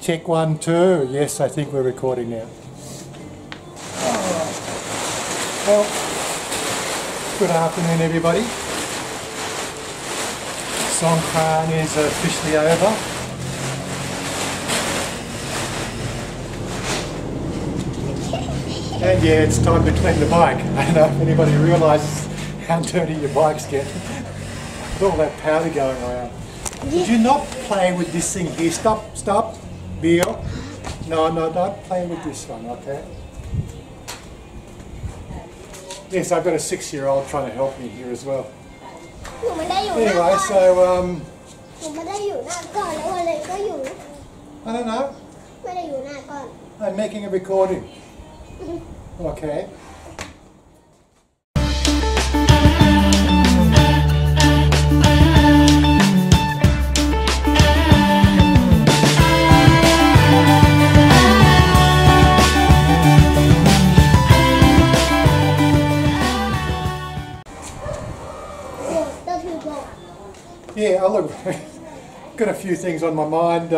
Check 1, 2. Yes, I think we're recording now. Well, good afternoon everybody. Songkran is officially over. And yeah, it's time to clean the bike. I don't know if anybody realises how dirty your bikes get. With all that powder going around. Did you not play with this thing here? Stop, stop, Bill. No, don't play with this one, okay? Yes, I've got a 6-year-old trying to help me here as well. Anyway, so I don't know. I'm making a recording. Okay. Yeah, look, got a few things on my mind,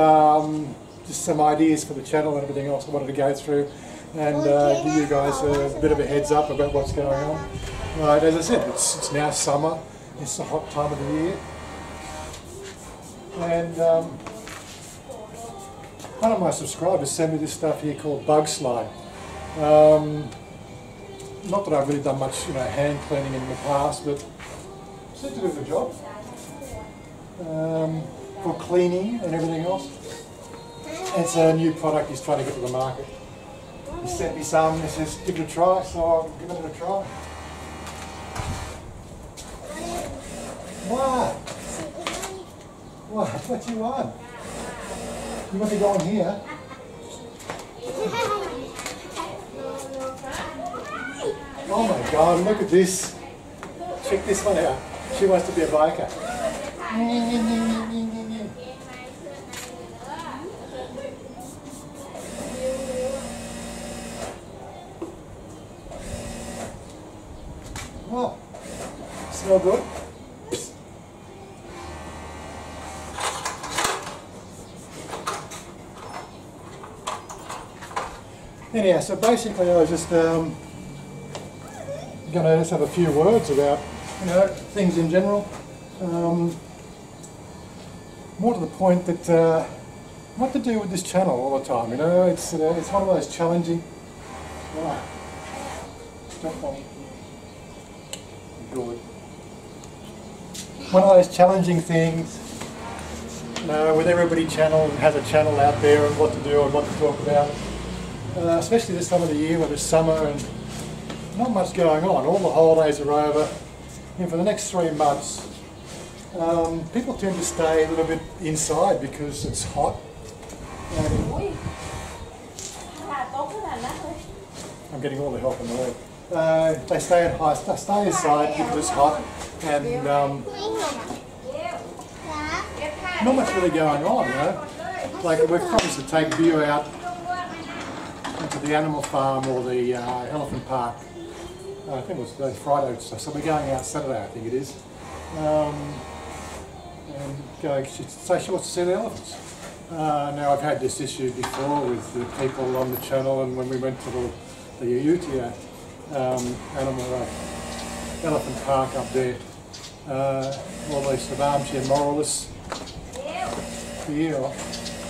just some ideas for the channel and everything else I wanted to go through and give you guys a bit of a heads up about what's going on. Right, as I said, it's now summer, it's the hot time of the year, and one of my subscribers sent me this stuff here called Bug Slide. Not that I've really done much, hand cleaning in the past, but it seems to do the job. For cleaning and everything else. It's a new product he's trying to get to the market. He sent me some, he says give it a try, so I'll give it a try. What? What do you want? You want to go in here? Oh my god, look at this. Check this one out. She wants to be a biker. Oh, smell good. Anyhow, so basically I was just going to just have a few words about things in general. More to the point that what to do with this channel all the time. It's one of those challenging. Good. One of those challenging things. With everybody has a channel out there and what to do and what to talk about. Especially this time of the year when it's summer and not much going on. All the holidays are over. And for the next 3 months, people tend to stay a little bit inside because it's hot. I'm getting all the help in the world. They stay inside because it's hot, and not much really going on. Like we've promised to take View out into the animal farm or the elephant park. I think it was Friday, so we're going out Saturday, I think it is. And go, so she wants to see the elephants. Now I've had this issue before with the people on the channel, and when we went to the Utia elephant park up there, all these armchair moralists,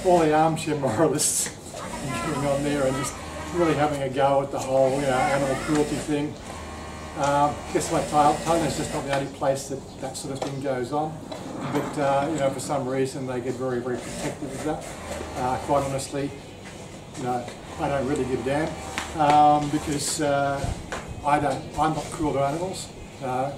all the armchair moralists getting on there and just really having a go at the whole animal cruelty thing. Guess what, Thailand's just not the only place that sort of thing goes on. But for some reason they get very, very protective of that. Quite honestly, I don't really give a damn because I'm not cruel to animals.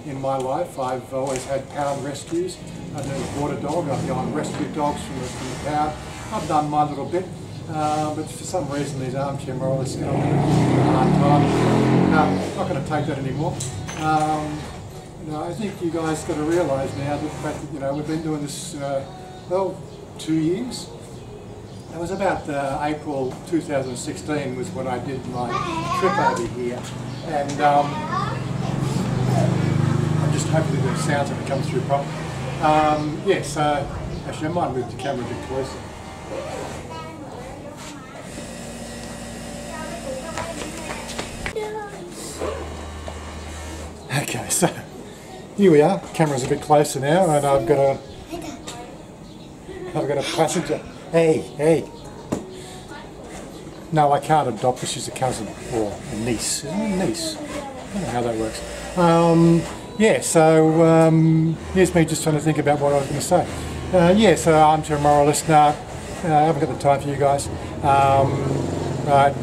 In my life, I've always had pound rescues. I've never bought a dog. I've gone rescued dogs from the pound. I've done my little bit, but for some reason these armchair moralists get on me a hard time. I'm not going to take that anymore. I think you guys got to realise now the fact that we've been doing this 2 years. It was about April 2016 was when I did my trip over here, and I'm just hoping that the sounds are going to come through properly. Yes, actually I might move the camera a bit closer. Okay, so here we are. Camera's a bit closer now, and I've got a passenger. Hey. No, I can't adopt her. She's a cousin or a niece. Isn't it a niece? I don't know how that works. Yeah, so here's me just trying to think about what I was going to say. Yeah, so armchair moralist. No, I haven't got the time for you guys.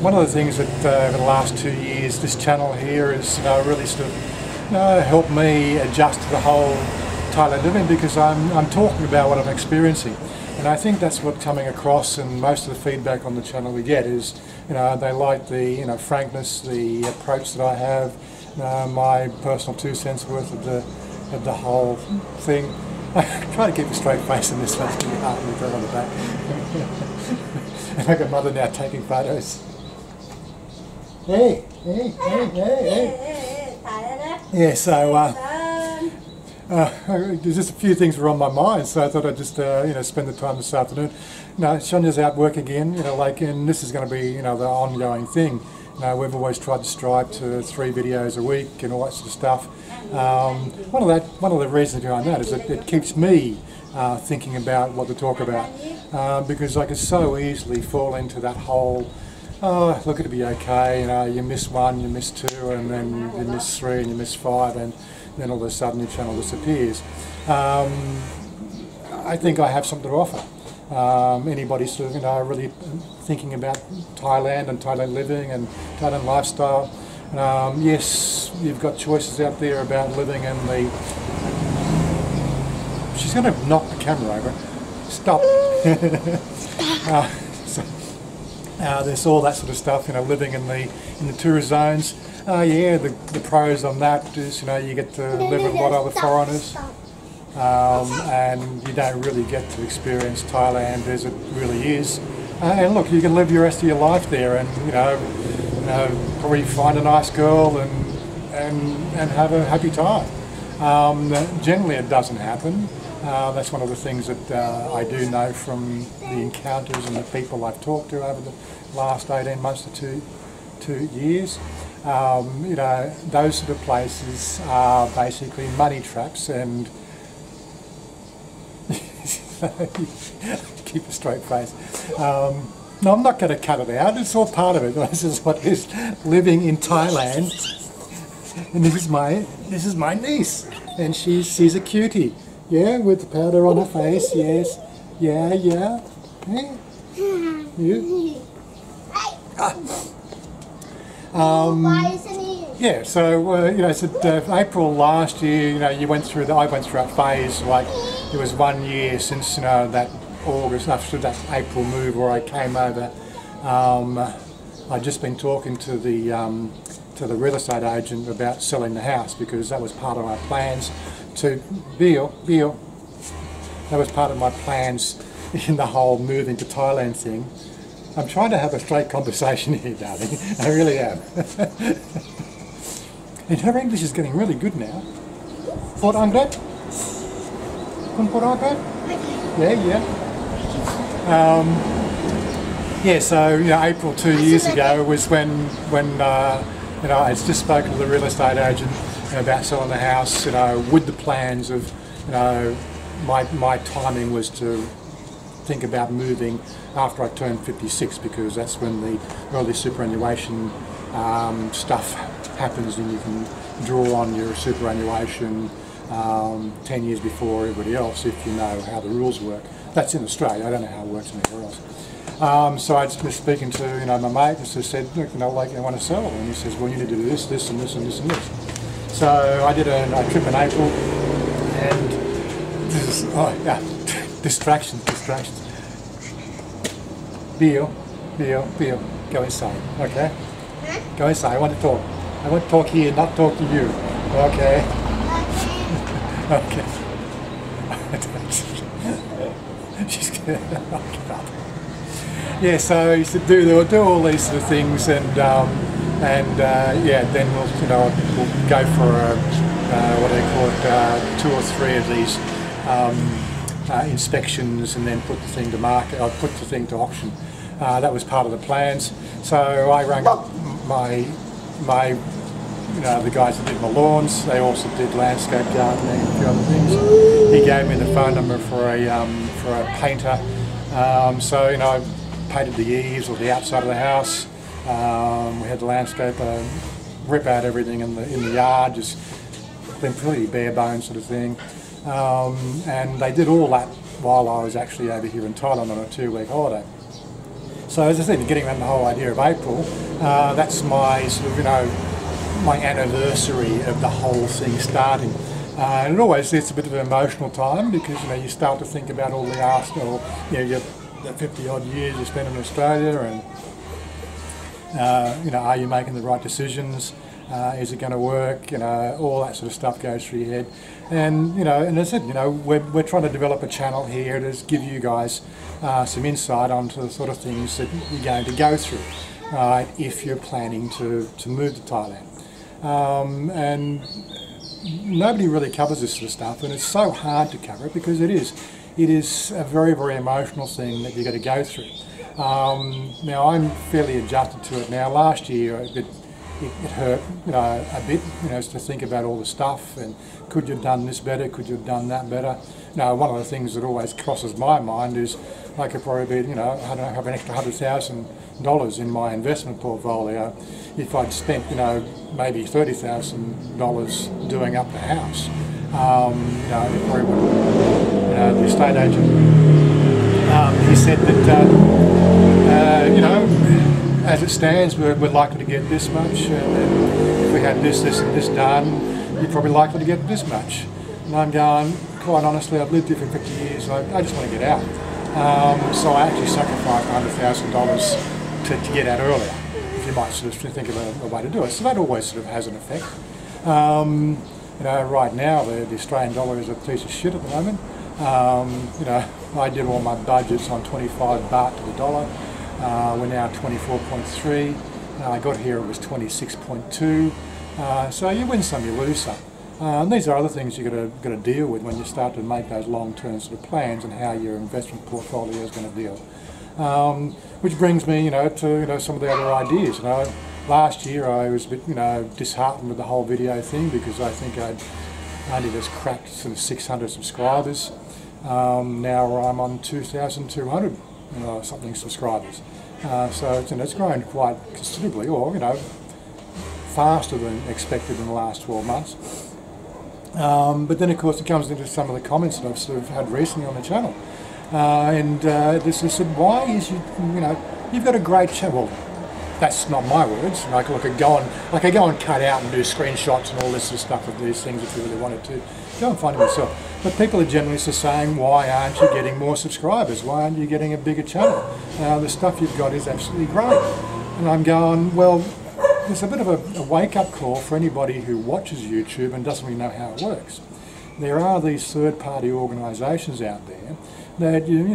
One of the things that over the last 2 years, this channel here has really sort of helped me adjust to the whole Thailand living, because I'm talking about what I'm experiencing. And I think that's what's coming across, and most of the feedback on the channel we get is, they like the, frankness, the approach that I have, my personal 2 cents worth of the whole thing. I try to keep a straight face in this one, it's really hard to throw on the back. And I've got Mother now taking photos. Hey. Yeah, so there's just a few things were on my mind, so I thought I'd just spend the time this afternoon. Sonia's out work again, and this is going to be the ongoing thing. We've always tried to strive to 3 videos a week and all that sort of stuff. One of the reasons behind that is that it keeps me thinking about what to talk about, because I could so easily fall into that whole, look, it'll be okay, you miss 1, you miss 2, and then you miss 3 and you miss 5, and then all of a sudden your channel disappears. I think I have something to offer. Anybody sort of, really thinking about Thailand and Thailand living and Thailand lifestyle. Yes, you've got choices out there about living in the... She's going to knock the camera over. Stop. There's all that sort of stuff, living in the tourist zones. Yeah, the pros on that is, you get to live with a lot of other foreigners. And you don't really get to experience Thailand as it really is. And look, you can live the rest of your life there, and probably find a nice girl and have a happy time. Generally, it doesn't happen. That's one of the things that I do know from the encounters and the people I've talked to over the last 18 months to 2 years. Those sort of places are basically money traps, and keep a straight face. No, I'm not going to cut it out. It's all part of it. This is what is living in Thailand, and this is my niece, and she's a cutie. Yeah, with the powder on her face. Yes. Yeah. Hey. You. Yeah, so April last year, I went through that phase, like it was 1 year since that August, after that April move where I came over. I'd just been talking to the real estate agent about selling the house, because that was part of my plans to Bill. That was part of my plans in the whole moving to Thailand thing. I'm trying to have a straight conversation here, darling. I really am. And her English is getting really good now. Put on that? Kun put on that? Yeah. Yeah, so April 2 years ago was when I had just spoken to the real estate agent about selling the house. With the plans of my timing was to think about moving after I turned 56, because that's when the early superannuation stuff happens, and you can draw on your superannuation 10 years before everybody else if you know how the rules work. That's in Australia. I don't know how it works anywhere else. So I was speaking to my mate, and said, look, I want to sell, and he says, well, you need to do this, this, and this, and this, and this. So I did a trip in April, and this is distractions. Bill, go inside, okay? Huh? Go inside. I want to talk. I want to talk here, not talk to you. Okay? Okay. She's gonna get up. Yeah, so he said do all these sort of things, and yeah, then we'll go for what do they call it, 2 or 3 of these inspections, and then put the thing to market. I put the thing to auction. That was part of the plans. So I rang up my the guys that did my lawns, they also did landscape gardening and a few other things. He gave me the phone number for a painter. So I painted the eaves or the outside of the house. We had the landscaper rip out everything in the yard, just been pretty bare bones sort of thing. And they did all that while I was actually over here in Thailand on a 2-week holiday. So as I said, getting around the whole idea of April, that's my sort of, my anniversary of the whole thing starting. And it always it's a bit of an emotional time because you start to think about all the Arsenal, the 50 odd years you spent in Australia, and are you making the right decisions? Is it going to work? All that sort of stuff goes through your head. And and as I said, we're trying to develop a channel here to give you guys some insight onto the sort of things that you're going to go through, right? If you're planning to move to Thailand, and nobody really covers this sort of stuff, and it's so hard to cover it because it is a very, very emotional thing that you've got to go through. Now I'm fairly adjusted to it now. Last year it hurt, a bit, to think about all the stuff and could you have done this better, could you have done that better. One of the things that always crosses my mind is I could probably be, I don't know, have an extra $100,000 in my investment portfolio if I'd spent, maybe $30,000 doing up the house. It probably would, the estate agent, he said that, as it stands, we're likely to get this much, and if we had this and this done, you're probably likely to get this much. And I'm going, quite honestly, I've lived here for 50 years, I just want to get out. So I actually sacrificed $100,000 to get out earlier, if you might sort of think of a way to do it. So that always sort of has an effect. Right now the Australian dollar is a piece of shit at the moment. I did all my budgets on 25 baht to the dollar. We're now 24.3. I got here it was 26.2. So you win some, you lose some. And these are other things you've got to deal with when you start to make those long-term sort of plans and how your investment portfolio is going to deal. Which brings me, to some of the other ideas. Last year I was a bit, disheartened with the whole video thing because I think I'd only just cracked sort of 600 subscribers. Now I'm on 2,200. Something subscribers. So it's grown quite considerably, or faster than expected in the last 12 months. But then of course it comes into some of the comments that I've sort of had recently on the channel. This is said, why is you've got a great channel. Well, that's not my words. I could go and cut out and do screenshots and all this sort of stuff of these things if you really wanted to. Go and find it yourself. But people are generally saying, why aren't you getting more subscribers? Why aren't you getting a bigger channel? The stuff you've got is absolutely great. And I'm going, well, there's a bit of a wake-up call for anybody who watches YouTube and doesn't really know how it works. There are these third-party organisations out there that you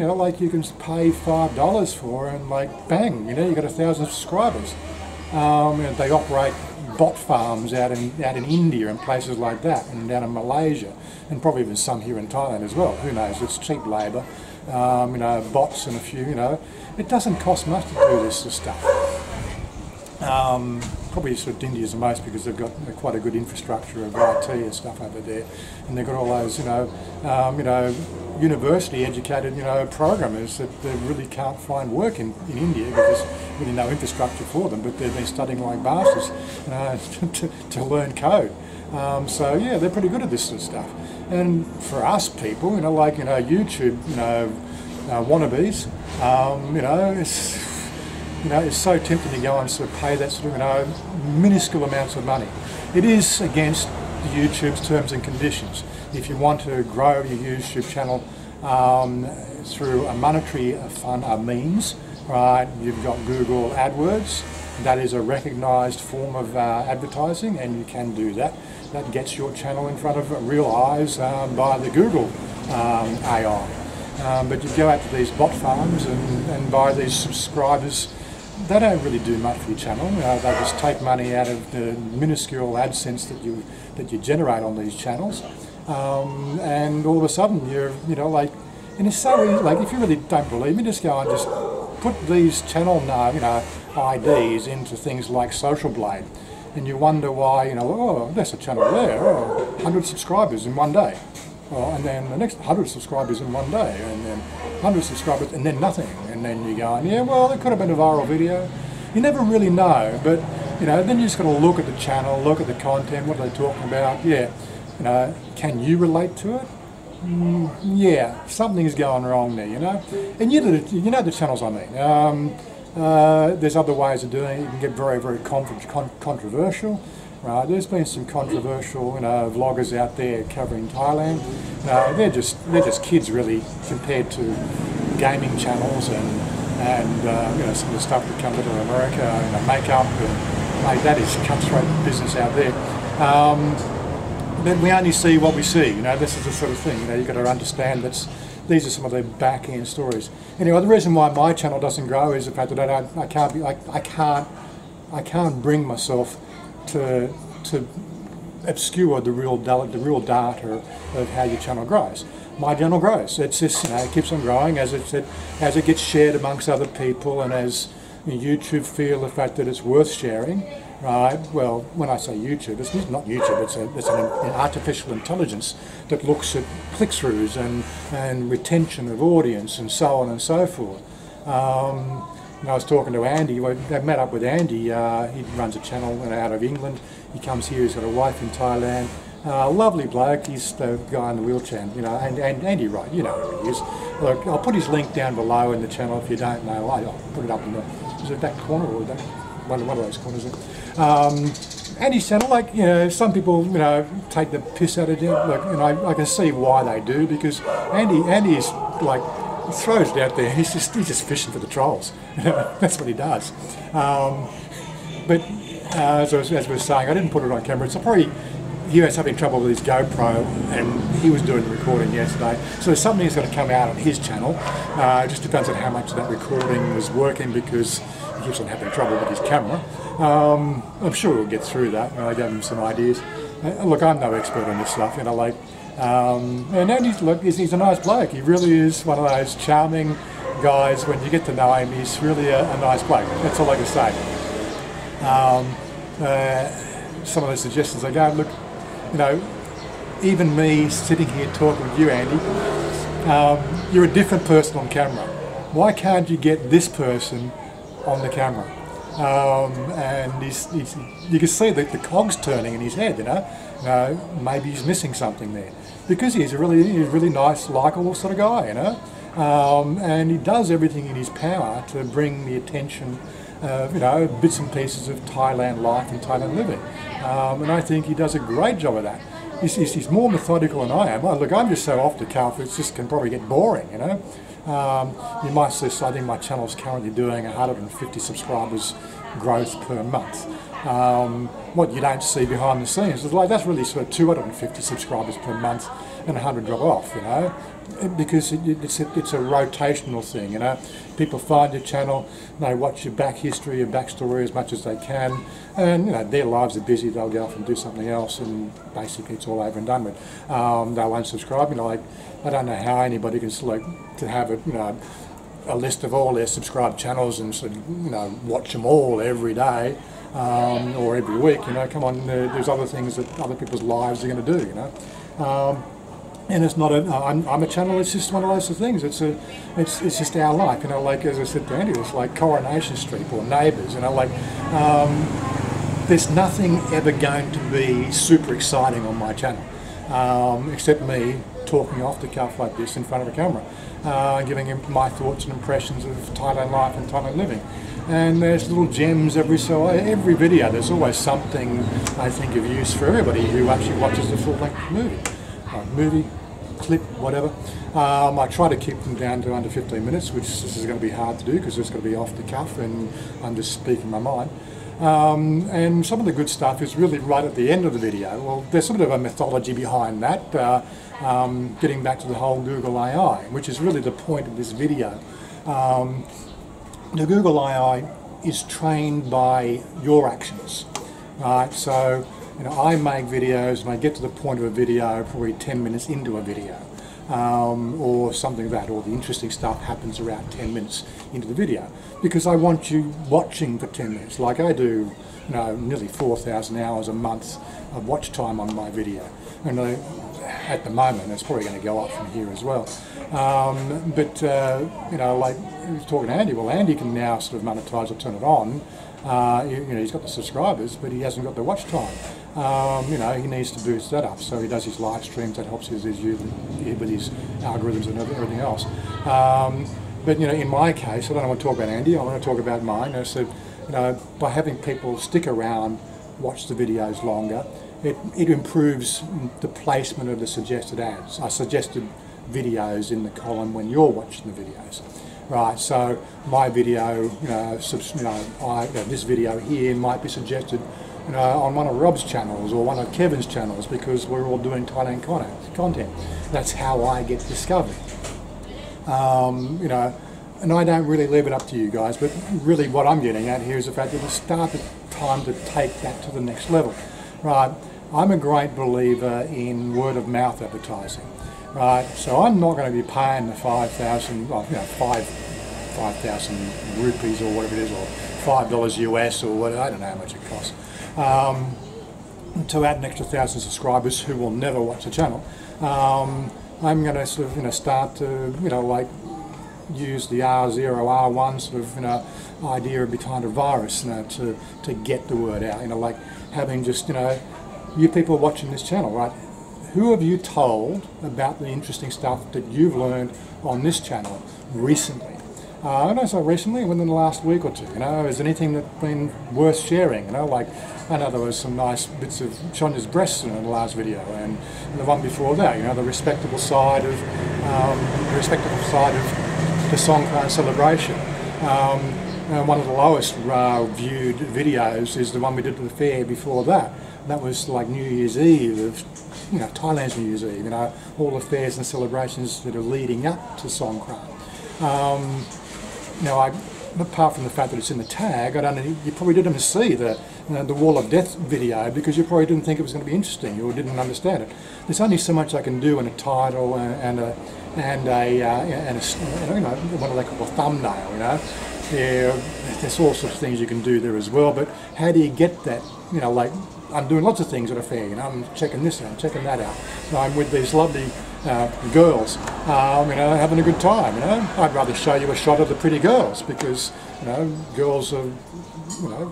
can pay $5 for and bang, you got 1,000 subscribers. They operate bot farms out in India and places like that, and down in Malaysia, and probably even some here in Thailand as well. Who knows? It's cheap labour, bots and a few. It doesn't cost much to do this sort of stuff. Probably sort of India's the most because they've got quite a good infrastructure of IT and stuff over there, and they've got all those university educated programmers that they really can't find work in India because there's really no infrastructure for them, but they've been studying like bastards to learn code. So yeah, they're pretty good at this sort of stuff. And for us people, YouTube, wannabes, it's so tempting to go and sort of pay that sort of minuscule amounts of money. It is against YouTube's terms and conditions. If you want to grow your YouTube channel through a monetary means, right? You've got Google AdWords. That is a recognised form of advertising, and you can do that. That gets your channel in front of real eyes by the Google AI. But you go out to these bot farms and buy these subscribers. They don't really do much for your channel. They just take money out of the minuscule Adsense that you generate on these channels, and all of a sudden you're and it's so easy. If you really don't believe me, just go and just put these channel IDs into things like Social Blade, and you wonder why, you know, oh, there's a channel there, oh, 100 subscribers in one day. Oh, and then the next 100 subscribers in one day, and then 100 subscribers, and then nothing. And then you're going, yeah, well, it could have been a viral video. You never really know, but, you know, then you just got to look at the channel, look at the content, what are they talking about, yeah. You know, can you relate to it? Yeah, something's going wrong there, you know. And you know the channels I mean. There's other ways of doing it. You can get very, very controversial. Right? There's been some controversial, you know, vloggers out there covering Thailand. They're just kids really compared to gaming channels and you know, some of the stuff that comes out of America, you know, makeup, and mate, that is cutthroat business out there. But we only see what we see. You know, this is the sort of thing. You know, you've got to understand that these are some of the back end stories. Anyway, the reason why my channel doesn't grow is the fact that I can't bring myself to obscure the real data of how your channel grows. My channel grows. It's just, you know, it keeps on growing as it gets shared amongst other people, and as YouTube feel the fact that it's worth sharing. Right. Well, when I say YouTube, it's not YouTube. It's an artificial intelligence that looks at click-throughs and retention of audience and so on and so forth. And I was talking to Andy. I met up with Andy. He runs a channel out of England. He comes here. He's got a wife in Thailand. Lovely bloke. He's the guy in the wheelchair. You know, and Andy Wright. You know who he is. Look, I'll put his link down below in the channel if you don't know. I'll put it up in the. Is it that corner or that? One of those corners. Andy's channel, like, you know, some people, you know, take the piss out of it. Like, and I can see why they do, because Andy's like throws it out there. He's just fishing for the trolls. That's what he does. But as we're saying, I didn't put it on camera. So probably he was having trouble with his GoPro, and he was doing the recording yesterday. So there's something that's going to come out on his channel. It just depends on how much that recording was working, because he keeps on having trouble with his camera. I'm sure we'll get through that. I gave him some ideas. Look, I'm no expert on this stuff, you know, like, and Andy's, look, he's a nice bloke. He really is one of those charming guys. When you get to know him, he's really a nice bloke. That's all I can say. Some of the suggestions I gave, look, you know, even me sitting here talking with you, Andy, you're a different person on camera. Why can't you get this person on the camera? And you can see that the cogs turning in his head, you know. Maybe he's missing something there, because he's a really nice, likeable sort of guy, you know. And he does everything in his power to bring the attention of, you know, bits and pieces of Thailand life and Thailand living. And I think he does a great job of that. He's more methodical than I am. Well, look, I'm just so off the cuff, it just can probably get boring, you know. You might see, I think my channel's currently doing 150 subscribers growth per month. What you don't see behind the scenes is like, that's really sort of 250 subscribers per month and 100 drop off, you know, because it's a rotational thing, you know. People find your channel, they watch your back history, your backstory as much as they can, and, you know, their lives are busy, they'll go off and do something else, and basically it's all over and done with. They'll unsubscribe, you know, like, I don't know how anybody can select to have a, you know, a list of all their subscribed channels and sort of, you know, watch them all every day or every week. You know, come on, there's other things that other people's lives are going to do. You know, and it's not I'm a channel. It's just one of those things. It's just our life. You know, like as I said to Andy, it's like Coronation Street or Neighbours. You know, like there's nothing ever going to be super exciting on my channel except me talking off the cuff like this in front of a camera, giving him my thoughts and impressions of Thailand life and Thailand living. And there's little gems every video. There's always something, I think, of use for everybody who actually watches the full-length movie, clip, whatever. I try to keep them down to under 15 minutes, which this is going to be hard to do because it's going to be off the cuff and I'm just speaking my mind. And some of the good stuff is really right at the end of the video. Well, there's sort of a methodology behind that, getting back to the whole Google AI, which is really the point of this video. The Google AI is trained by your actions, right? So, you know, I make videos and I get to the point of a video probably 10 minutes into a video. or something like that, or the interesting stuff happens around 10 minutes into the video, because I want you watching for 10 minutes, like I do, nearly 4,000 hours a month of watch time on my video, and at the moment it's probably going to go up from here as well. Like I was talking to Andy, well, Andy can now sort of monetize or turn it on. He's got the subscribers, but he hasn't got the watch time. He needs to boost that up, so he does his live streams. That helps with his algorithms and everything else. But in my case, I don't want to talk about Andy. I want to talk about mine. So, by having people stick around, watch the videos longer, it improves the placement of the suggested ads. I suggested videos in the column when you're watching the videos. Right, so my video, this video here might be suggested, on one of Rob's channels or one of Kevin's channels, because we're all doing Thailand content. That's how I get discovered. And I don't really leave it up to you guys, but really what I'm getting at here is the fact that it's started time to take that to the next level. Right, I'm a great believer in word of mouth advertising. Right, so I'm not going to be paying the 5,000 rupees or whatever it is, or $5 US or whatever, I don't know how much it costs, to add an extra 1,000 subscribers who will never watch the channel. I'm going to sort of start to use the R0, R1 sort of idea behind a virus to get the word out. Like having just you people watching this channel, right? Who have you told about the interesting stuff that you've learned on this channel recently? I don't know, so recently, within the last week or two, is there anything that's been worth sharing? Like, I know there was some nice bits of Shonya's breasts in the last video, and the one before that, the respectable side of the Songkran celebration. One of the lowest viewed videos is the one we did at the fair before that. That was like New Year's Eve of, Thailand's New Year's Eve, all the fairs and celebrations that are leading up to Songkran. Apart from the fact that it's in the tag, you probably didn't see the Wall of Death video because you probably didn't think it was going to be interesting or didn't understand it. There's only so much I can do in a title and a what do they call a thumbnail, there's all sorts of things you can do there as well, but how do you get that, like I'm doing lots of things at a fair, I'm checking this out, checking that out. I'm with these lovely girls, having a good time, I'd rather show you a shot of the pretty girls because, girls are,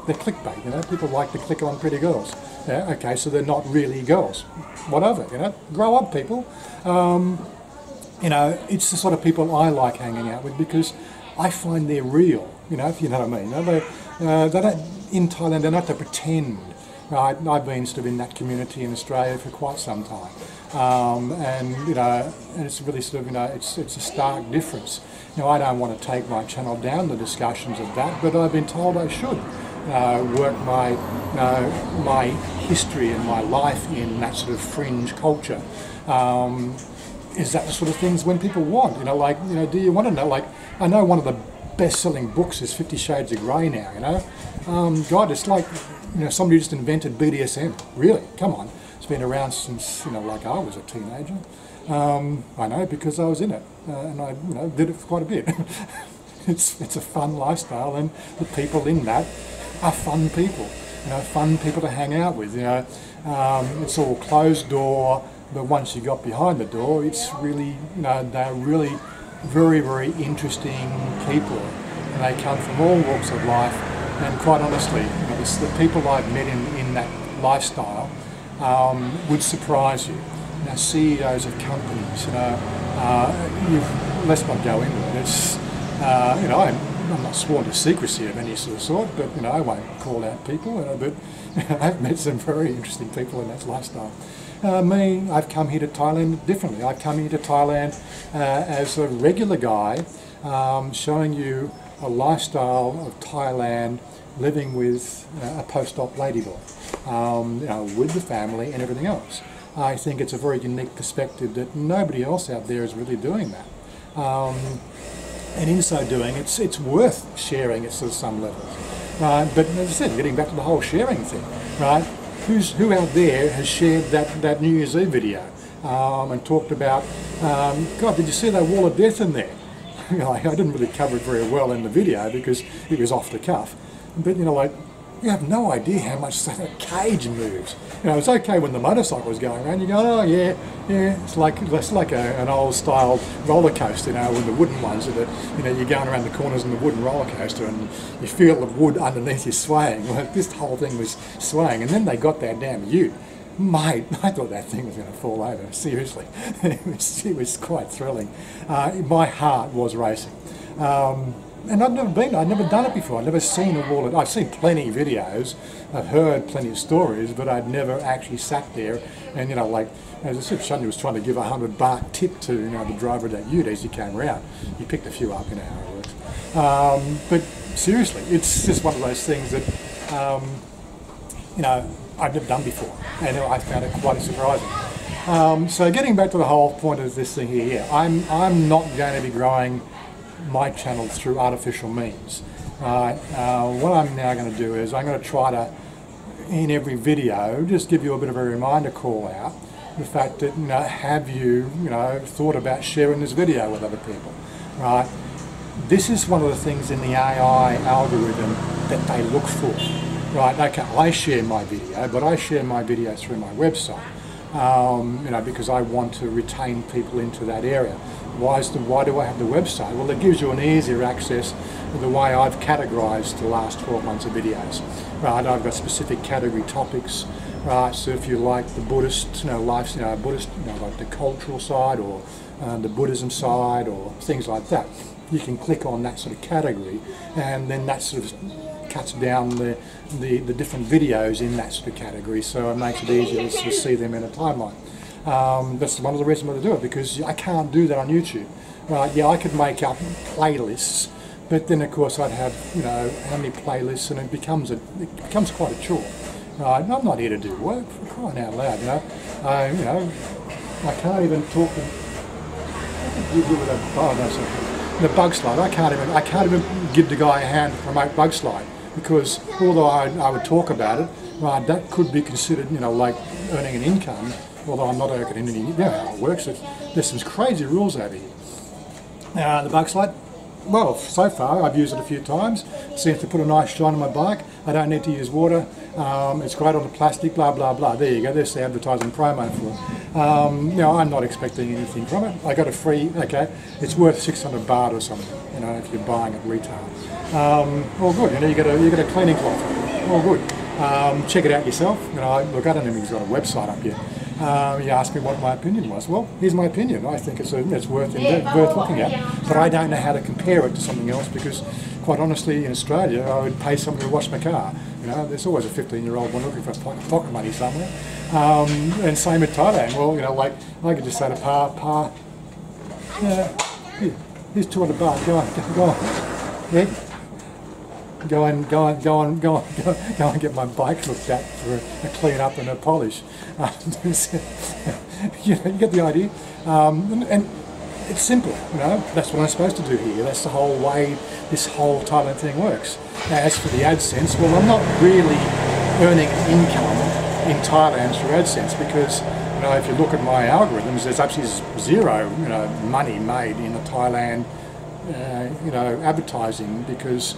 they're clickbait, people like to click on pretty girls. Yeah, okay, so they're not really girls. Whatever, grow up, people. It's the sort of people I like hanging out with because I find they're real, if you know what I mean. They don't, in Thailand, they don't have to pretend. Right? I've been sort of in that community in Australia for quite some time, and it's really sort of it's a stark difference. I don't want to take my channel down the discussions of that, but I've been told I should work my history and my life in that sort of fringe culture. Is that the sort of things when people want? Do you want to know? I know one of the best-selling books is 50 Shades of Grey now. God, it's like somebody just invented BDSM. Really, come on. It's been around since like I was a teenager. I know because I was in it, and I did it for quite a bit. It's a fun lifestyle, and the people in that are fun people. Fun people to hang out with. It's all closed door. But once you got behind the door, it's really, they're really very, very interesting people. And they come from all walks of life. And quite honestly, the people I've met in that lifestyle would surprise you. CEOs of companies, let's not go into it. It's, I'm not sworn to secrecy of any sort, but I won't call out people. But I've met some very interesting people in that lifestyle. I've come here to Thailand differently. I've come here to Thailand as a regular guy, showing you a lifestyle of Thailand, living with a post-op ladyboy, with the family and everything else. I think it's a very unique perspective that nobody else out there is really doing that. And in so doing, it's worth sharing at some levels. But as I said, getting back to the whole sharing thing, right? Who out there has shared that New Year's Eve video? and talked about, God, did you see that wall of death in there? You know, I didn't really cover it very well in the video because it was off the cuff. But, you know, like, you have no idea how much that cage moves. You know, it's okay when the motorcycle was going around, you go, oh yeah, it's like an old style roller coaster, you know, when the wooden ones, that, you know, you're going around the corners in the wooden roller coaster and you feel the wood underneath you swaying. Well, this whole thing was swaying, and then they got that damn ute. Mate, I thought that thing was going to fall over, seriously. It was quite thrilling. My heart was racing. And I'd never done it before. I'd never seen a wall. I've seen plenty of videos, I've heard plenty of stories, but I'd never actually sat there and, you know, like, as I said, Shani was trying to give a $100 tip to, you know, the driver of that ute as he came around. He picked a few up, you know how it works. But seriously, it's just one of those things that, you know, I've never done before, and I found it quite surprising. So getting back to the whole point of this thing here, I'm not going to be growing my channel through artificial means. What I'm now going to do is I'm going to try to, in every video, just give you a bit of a reminder call out the fact that, you know, have you, you know, thought about sharing this video with other people, right? This is one of the things in the AI algorithm that they look for. Right, okay, I share my video, but I share my video through my website, you know, because I want to retain people into that area. Why do I have the website? Well, it gives you an easier access to the way I've categorised the last 12 months of videos. Right, I've got specific category topics. Right, so if you like the Buddhist, you know, life, you know, Buddhist, you know, like the cultural side or the Buddhism side or things like that, you can click on that sort of category, and then that sort of cuts down the different videos in that sort of category, so it makes it easier to see them in a timeline. That's one of the reasons why I do it, because I can't do that on YouTube. Right? Yeah, I could make up playlists, but then of course I'd have, you know, how many playlists, and it becomes quite a chore. Right? And I'm not here to do work, for crying out loud, you know. You know, I can't even talk. The bug slide. I can't even give the guy a hand to promote bug slide, because although I would talk about it, right, that could be considered, you know, like earning an income. Although I'm not earning any, you know how it works. There's some crazy rules over here. The bug slide. Well, so far I've used it a few times. Seems to put a nice shine on my bike. I don't need to use water. It's great on the plastic, blah, blah, blah. There you go, there's the advertising promo for it. You know, I'm not expecting anything from it. I got a free, okay, it's worth 600 baht or something, you know, if you're buying at retail. All good, you know, you get a cleaning cloth. All good. Check it out yourself. You know, look, I don't think he's got a website up yet. You asked me what my opinion was. Well, here's my opinion. I think it's worth looking at, but I don't know how to compare it to something else, because, quite honestly, in Australia, I would pay someone to wash my car. You know, there's always a 15-year-old one looking for pocket money somewhere. And same in Thailand. Well, you know, like I could just say to Pa, here's 200 baht. Go on. Yeah. Go and get my bike looked at for a clean up and a polish. You know, you get the idea. And it's simple, you know, that's what I'm supposed to do here. That's the whole way this whole Thailand thing works. Now, as for the AdSense, well, I'm not really earning an income in Thailand through AdSense, because, you know, if you look at my algorithms, there's actually zero, you know, money made in the Thailand, you know, advertising, because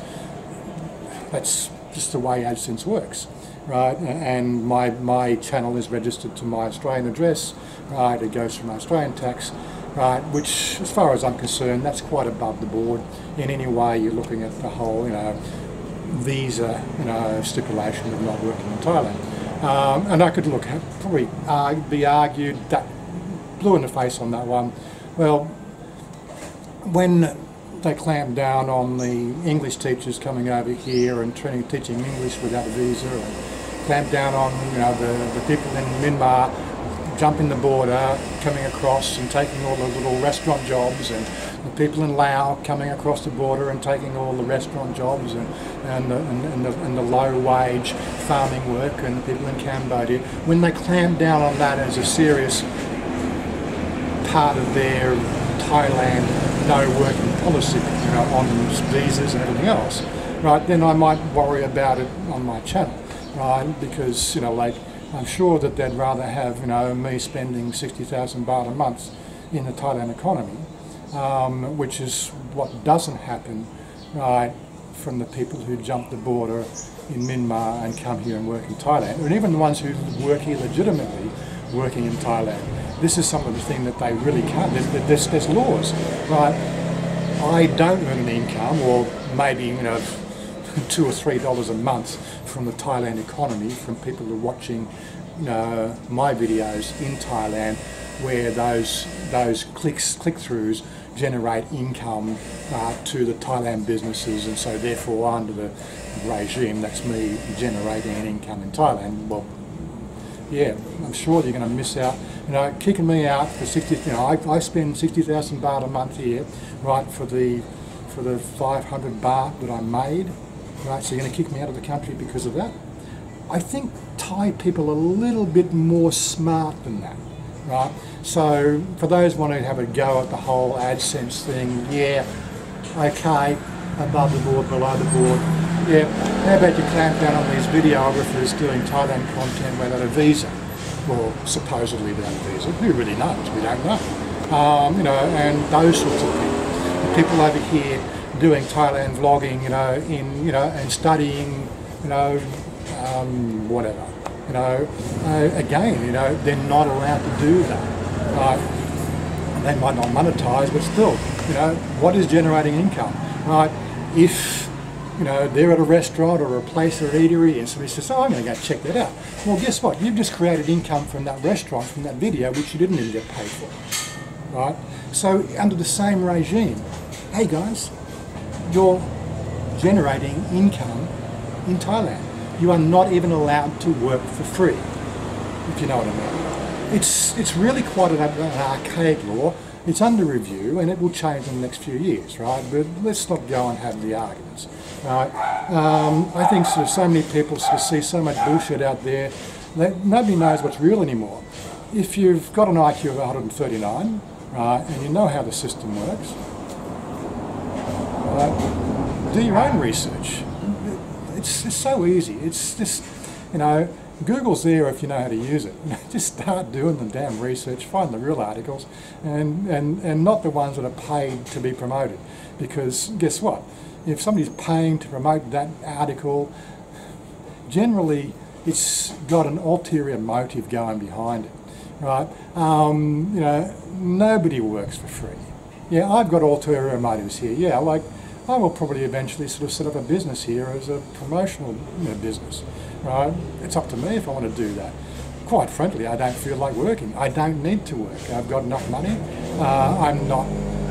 that's just the way AdSense works, right? And my channel is registered to my Australian address, right? It goes through my Australian tax, right? Which, as far as I'm concerned, that's quite above the board in any way you're looking at the whole, you know, visa, you know, stipulation of not working in Thailand. And I could probably be argued that blue in the face on that one. Well, when they clamped down on the English teachers coming over here and teaching English without a visa, and clamped down on, you know, the people in Myanmar jumping the border, coming across and taking all the little restaurant jobs, and the people in Laos coming across the border and taking all the restaurant jobs, and the low wage farming work, and the people in Cambodia. When they clamped down on that as a serious part of their Thailand no working policy, you know, on visas and everything else, right, then I might worry about it on my channel, right, because, you know, like, I'm sure that they'd rather have, me spending 60,000 baht a month in the Thailand economy, which is what doesn't happen, right, from the people who jump the border in Myanmar and come here and work in Thailand, and even the ones who work here legitimately working in Thailand. This is some of the thing that they really can't. There's laws, right? I don't earn an income, or maybe $2 or $3 a month from the Thailand economy, from people who are watching my videos in Thailand, where those click-throughs generate income to the Thailand businesses, and so therefore under the regime, that's me generating an income in Thailand. Well, yeah, I'm sure you're going to miss out. Kicking me out for 60. I spend 60,000 baht a month here, right, for the 500 baht that I made, right. So you're going to kick me out of the country because of that? I think Thai people are a little bit more smart than that, right? So for those wanting to have a go at the whole Adsense thing, yeah, okay, above the board, below the board. Yeah, how about you clamp down on these videographers doing Thailand content without a visa? Well, supposedly without a visa. Who really knows? We don't know. And those sorts of people. The people over here doing Thailand vlogging, and studying, whatever. Again, they're not allowed to do that. They might not monetize, but still, what is generating income, right? If they're at a restaurant or a place or an eatery and somebody says, oh, I'm going to go check that out. Well, guess what? You've just created income from that restaurant, from that video, which you didn't even get paid for, right? So under the same regime, hey guys, you're generating income in Thailand. You are not even allowed to work for free, if you know what I mean. It's really quite an archaic law. It's under review and it will change in the next few years, right? But let's not go and have the arguments, right? I think so many people see so much bullshit out there that nobody knows what's real anymore. If you've got an IQ of 139, right, and you know how the system works, right, do your own research. It's so easy. It's just, Google's there if you know how to use it. Just start doing the damn research, find the real articles, and not the ones that are paid to be promoted. Because guess what? If somebody's paying to promote that article, generally it's got an ulterior motive going behind it, right? Nobody works for free. Yeah, I've got ulterior motives here. Yeah, like I will probably eventually sort of set up a business here as a promotional business. Right? It's up to me if I want to do that. Quite frankly, I don't feel like working. I don't need to work. I've got enough money. I'm not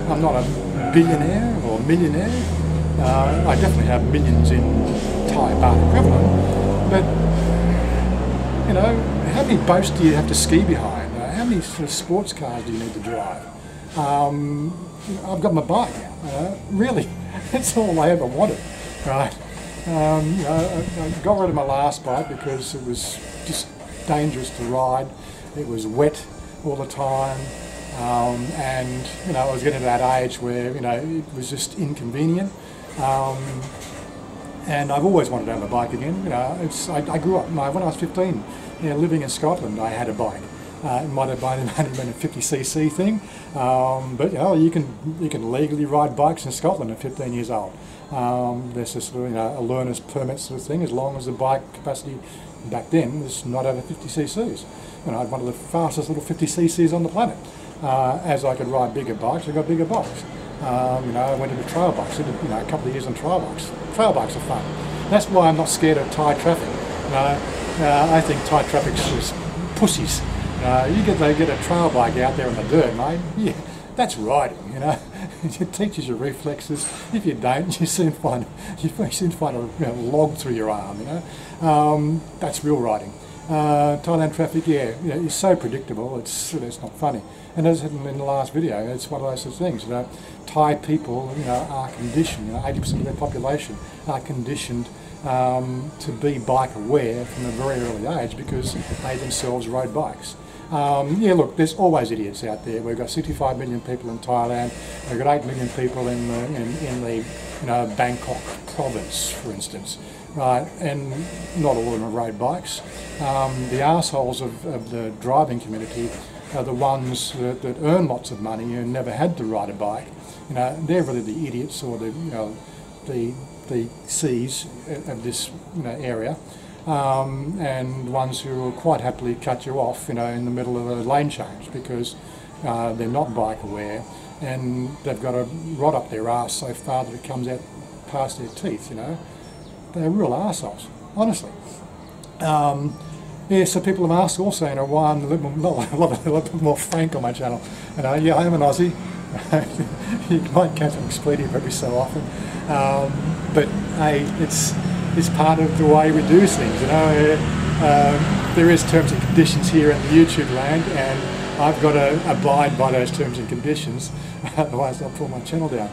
a billionaire or millionaire. I definitely have millions in Thai baht equivalent. But how many boats do you have to ski behind? How many sort of sports cars do you need to drive? I've got my bike. Really, that's all I ever wanted. Right? I got rid of my last bike because it was just dangerous to ride. It was wet all the time, and I was getting to that age where it was just inconvenient. And I've always wanted to have a bike again. I grew up when I was 15, living in Scotland. I had a bike. It might have only been a 50cc thing, but you can legally ride bikes in Scotland at 15 years old. There's this a learner's permit sort of thing, as long as the bike capacity back then was not over 50cc's. I had one of the fastest little 50cc's on the planet. As I could ride bigger bikes, I got bigger bikes. I went into trail bikes. I did a couple of years on trail bikes. Trail bikes are fun. That's why I'm not scared of Thai traffic. I think Thai traffic's just pussies. You get a trail bike out there in the dirt, mate. Yeah, that's riding. It teaches you reflexes. If you don't, you soon find a log through your arm. That's real riding. Thailand traffic, is so predictable. It's not funny. And as I said in the last video, it's one of those things. Thai people, are conditioned. 80% of their population are conditioned to be bike aware from a very early age because they themselves rode bikes. Yeah, look, there's always idiots out there. We've got 65 million people in Thailand. We've got 8 million people in the Bangkok province, for instance, right? And not all of them are road bikes. The arseholes of the driving community are the ones that earn lots of money and never had to ride a bike. They're really the idiots, or the C's of this area. And ones who will quite happily cut you off, in the middle of a lane change because they're not bike aware and they've got a rod up their arse so far that it comes out past their teeth. They're real arseholes, honestly. Yeah, so people have asked also, why I'm a little bit more frank on my channel. Yeah, I am an Aussie. You might catch an expletive every so often, but hey, it's part of the way we do things. There is terms and conditions here in the YouTube land, and I've got to abide by those terms and conditions, otherwise I'll pull my channel down.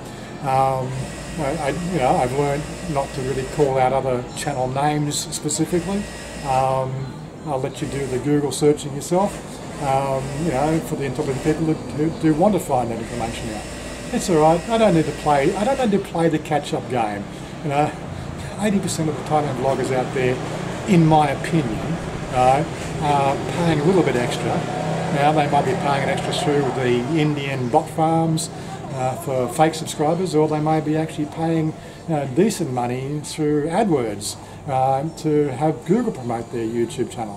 I've learned not to really call out other channel names specifically. I'll let you do the Google searching yourself. For the intelligent people who do want to find that information out. It's all right. I don't need to play the catch-up game. 80% of the Thailand vloggers out there, in my opinion, are paying a little bit extra. Now they might be paying an extra through the Indian bot farms for fake subscribers, or they may be actually paying decent money through AdWords to have Google promote their YouTube channel.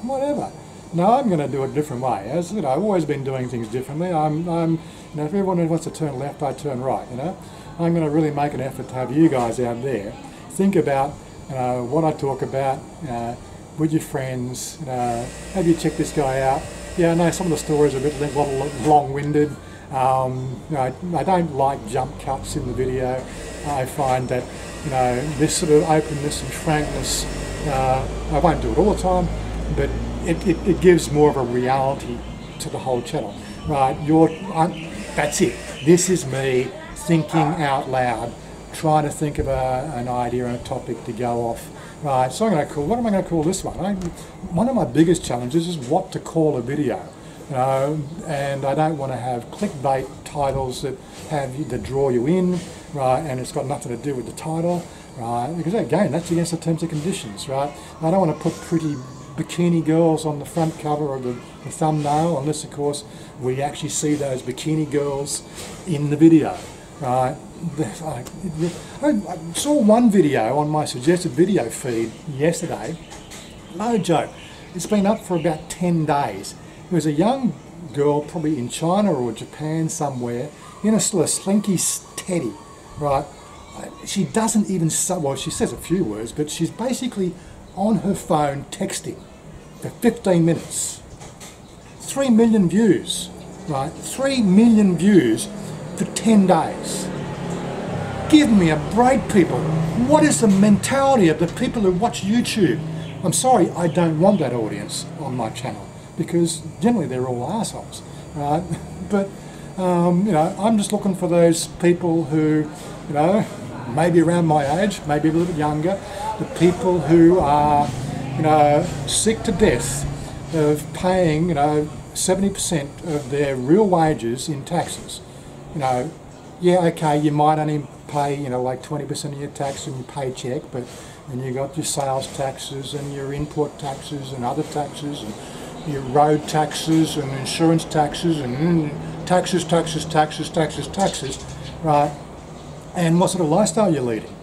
Whatever. No, I'm going to do it a different way. As I've always been doing things differently. If everyone wants to turn left, I turn right. I'm going to really make an effort to have you guys out there think about what I talk about with your friends. Have you checked this guy out? Yeah, I know some of the stories are a bit long-winded. I don't like jump cuts in the video. I find that this sort of openness and frankness. I won't do it all the time, but it gives more of a reality to the whole channel, right? That's it. This is me thinking out loud, trying to think of an idea and a topic to go off, right? So what am I going to call this one? One of my biggest challenges is what to call a video, and I don't want to have clickbait titles that draw you in, right? And it's got nothing to do with the title, right? Because again, that's against the terms and conditions, right? I don't want to put pretty bikini girls on the front cover of the thumbnail, unless of course we actually see those bikini girls in the video, right? I saw one video on my suggested video feed yesterday, no joke, it's been up for about 10 days. It was a young girl, probably in China or Japan somewhere, in a sort of slinky teddy, right? She doesn't even say, well, she says a few words, but she's basically on her phone texting for 15 minutes. 3 million views, right? 3 million views for 10 days. Give me a break, people. What is the mentality of the people who watch YouTube? I'm sorry, I don't want that audience on my channel because generally they're all assholes, right? But, I'm just looking for those people who, maybe around my age, maybe a little bit younger, the people who are, sick to death of paying, 70% of their real wages in taxes. Yeah, okay, you might only pay, like 20% of your tax in your paycheck, but then you got your sales taxes and your import taxes and other taxes and your road taxes and insurance taxes and taxes, right? And what sort of lifestyle you're leading.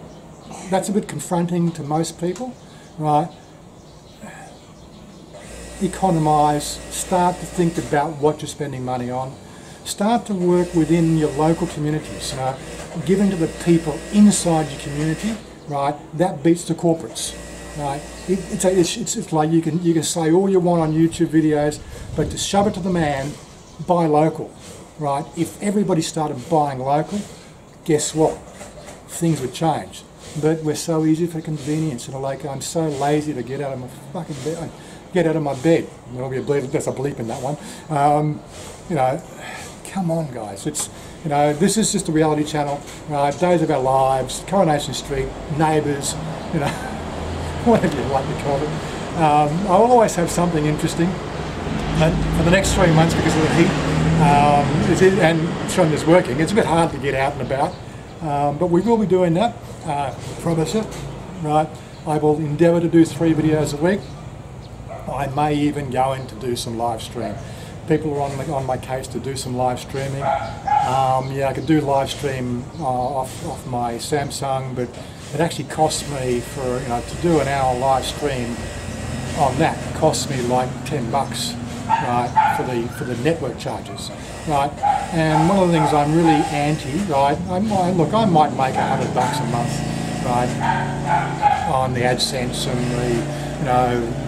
That's a bit confronting to most people, right? Economise, start to think about what you're spending money on. Start to work within your local communities, giving to the people inside your community, right? That beats the corporates, right? It's like you can say all you want on YouTube videos, but to shove it to the man, buy local, right? If everybody started buying local, guess what? Things would change. But we're so easy for convenience, I'm so lazy to get out of my fucking bed. Get out of my bed. There'll be there's a bleep in that one. Come on, guys. It's this is just a reality channel. Days of our lives, Coronation Street, neighbours, whatever you like to call it. I'll always have something interesting. And for the next 3 months, because of the heat, and showing this working, it's a bit hard to get out and about. But we will be doing that, promise it, right? I will endeavour to do 3 videos a week. I may even go in to do some live stream. People are on my case to do some live streaming. Yeah, I could do live stream off my Samsung, but it actually costs me for, to do an hour live stream on that. It costs me like $10, right, for the network charges, right? And one of the things I'm really anti, right? I might make $100 a month, right, on the Adsense and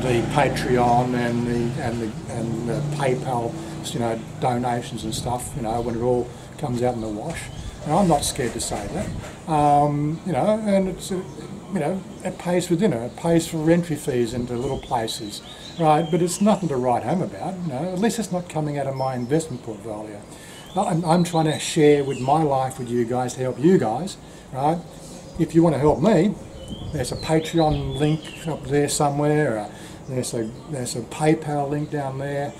the Patreon and the PayPal, donations and stuff, when it all comes out in the wash. And I'm not scared to say that, and it's, it pays for dinner, it pays for entry fees into little places, right? But it's nothing to write home about, at least it's not coming out of my investment portfolio. I'm trying to share with my life with you guys to help you guys, right? If you want to help me, there's a Patreon link up there somewhere, there's a PayPal link down there.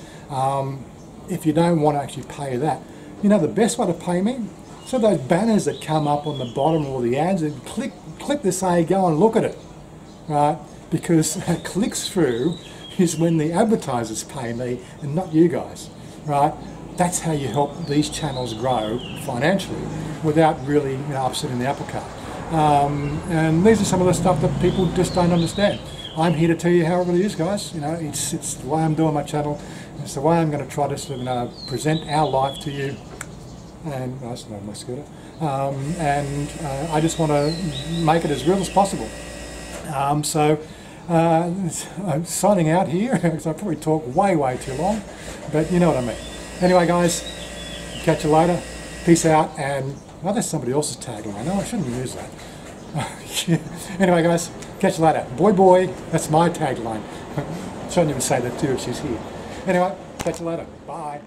If you don't want to actually pay that, the best way to pay me, so those banners that come up on the bottom of all the ads, and click to say go and look at it, right? Because clicks through is when the advertisers pay me and not you guys, right? That's how you help these channels grow financially without really upsetting the apple cart. And these are some of the stuff that people just don't understand. I'm here to tell you how it really is, guys. It's the way I'm doing my channel. It's the way I'm going to try to sort of, present our life to you. And that's not my scooter. And I just want to make it as real as possible. So I'm signing out here because I probably talk way too long, but you know what I mean. Anyway, guys, catch you later. Peace out. And well, there's somebody else's tagline. No, I shouldn't use that. Anyway, guys, catch you later. Boy, that's my tagline. Shouldn't even say that too if she's here. Anyway, catch you later. Bye.